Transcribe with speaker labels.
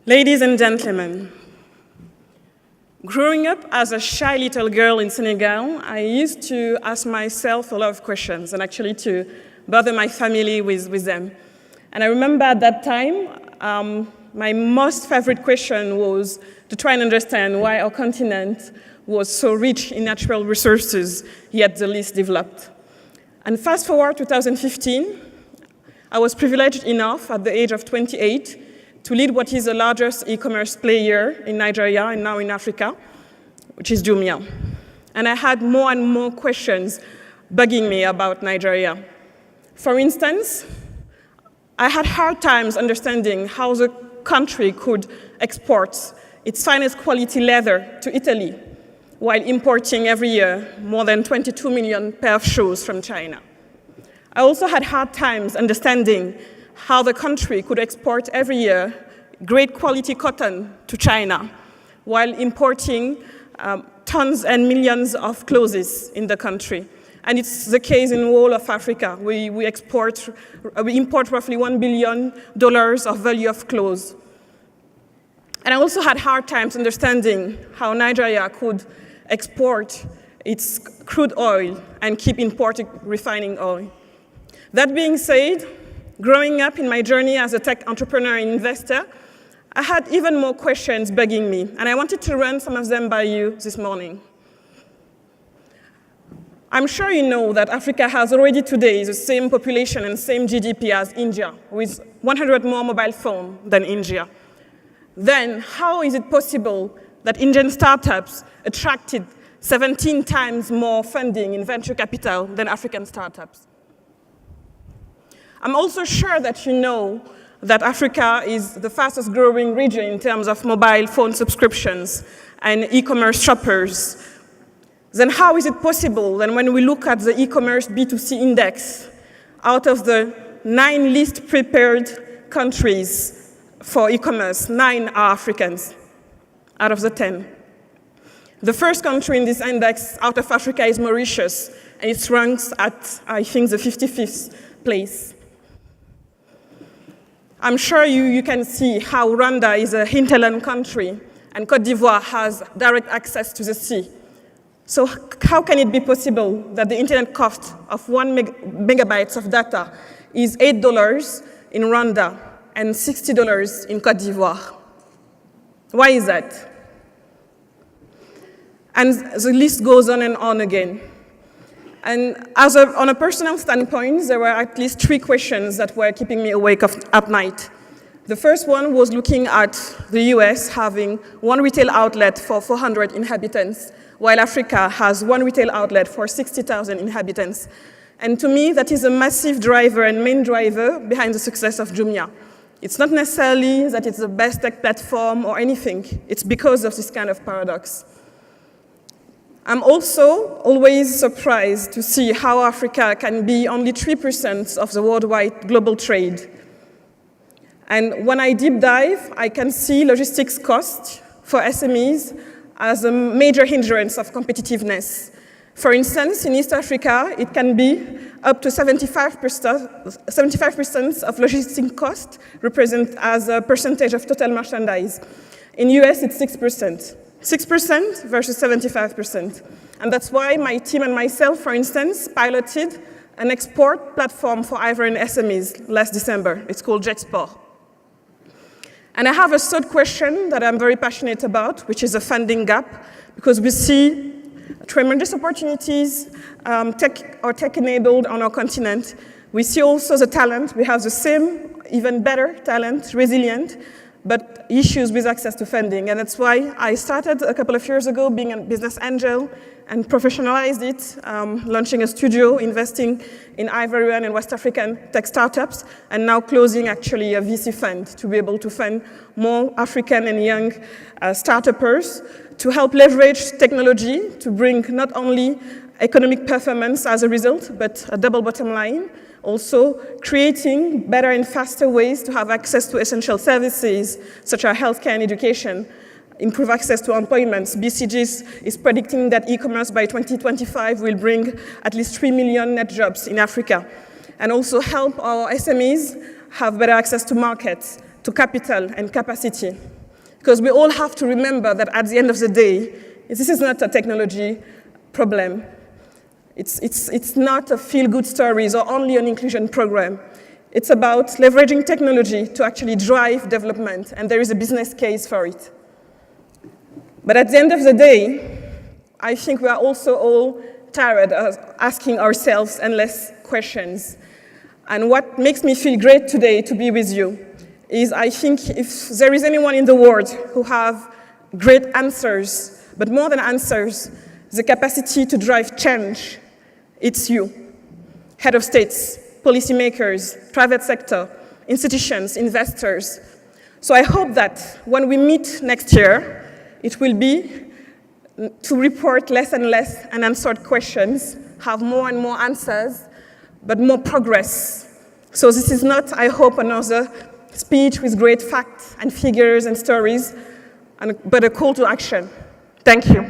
Speaker 1: Ladies and gentlemen, growing up as a shy little girl in Senegal, I used to ask myself a lot of questions and actually to bother my family with them. And I remember at that time, my most favorite question was to try and understand why our continent was so rich in natural resources, yet the least developed. And fast forward to 2015, I was privileged enough at the age of 28 to lead what is the largest e-commerce player in Nigeria and now in Africa, which is Jumia. And I had more and more questions bugging me about Nigeria. For instance, I had hard times understanding how the country could export its finest quality leather to Italy while importing every year more than 22 million pair of shoes from China. I also had hard times understanding how the country could export every year great quality cotton to China while importing tons and millions of clothes in the country. And it's the case in all of Africa. We import roughly $1 billion of value of clothes. And I also had hard times understanding how Nigeria could export its crude oil and keep importing refining oil. That being said, growing up in my journey as a tech entrepreneur and investor, I had even more questions bugging me, and I wanted to run some of them by you this morning. I'm sure you know that Africa has already today the same population and same GDP as India, with 100 more mobile phones than India. Then, how is it possible that Indian startups attracted 17 times more funding in venture capital than African startups? I'm also sure that you know that Africa is the fastest growing region in terms of mobile phone subscriptions and e-commerce shoppers. Then how is it possible that when we look at the e-commerce B2C index, out of the 9 least prepared countries for e-commerce, 9 are Africans out of the 10. The first country in this index out of Africa is Mauritius, and it ranks at, I think, the 55th place. I'm sure you can see how Rwanda is a hinterland country and Côte d'Ivoire has direct access to the sea. So how can it be possible that the internet cost of 1 megabyte of data is $8 in Rwanda and $60 in Côte d'Ivoire? Why is that? And the list goes on and on again. And on a personal standpoint, there were at least 3 questions that were keeping me awake at night. The first one was looking at the US having 1 retail outlet for 400 inhabitants, while Africa has 1 retail outlet for 60,000 inhabitants. And to me, that is a massive driver and main driver behind the success of Jumia. It's not necessarily that it's the best tech platform or anything. It's because of this kind of paradox. I'm also always surprised to see how Africa can be only 3% of the worldwide global trade. And when I deep dive, I can see logistics costs for SMEs as a major hindrance of competitiveness. For instance, in East Africa, it can be up to 75% of logistics costs represent as a percentage of total merchandise. In US, it's 6%. 6% versus 75%. And that's why my team and myself, for instance, piloted an export platform for Ivorian SMEs last December. It's called JetSport. And I have a third question that I'm very passionate about, which is a funding gap, because we see tremendous opportunities, tech-enabled on our continent. We see also the talent. We have the same, even better talent, resilient, but issues with access to funding. And that's why I started a couple of years ago being a business angel and professionalized it, launching a studio, investing in Ivorian and West African tech startups, and now closing actually a VC fund to be able to fund more African and young startups to help leverage technology to bring not only economic performance as a result, but a double bottom line, also creating better and faster ways to have access to essential services such as healthcare and education, improve access to employment. BCG is predicting that e-commerce by 2025 will bring at least 3 million net jobs in Africa, and also help our SMEs have better access to markets, to capital and capacity. Because we all have to remember that at the end of the day, this is not a technology problem. It's not a feel-good stories or only an inclusion program. It's about leveraging technology to actually drive development, and there is a business case for it. But at the end of the day, I think we are also all tired of asking ourselves endless questions. And what makes me feel great today to be with you is I think if there is anyone in the world who have great answers, but more than answers, the capacity to drive change, it's you. Head of states, policymakers, private sector, institutions, investors. So I hope that when we meet next year, it will be to report less and less unanswered questions, have more and more answers, but more progress. So this is not, I hope, another speech with great facts and figures and stories, but a call to action. Thank you.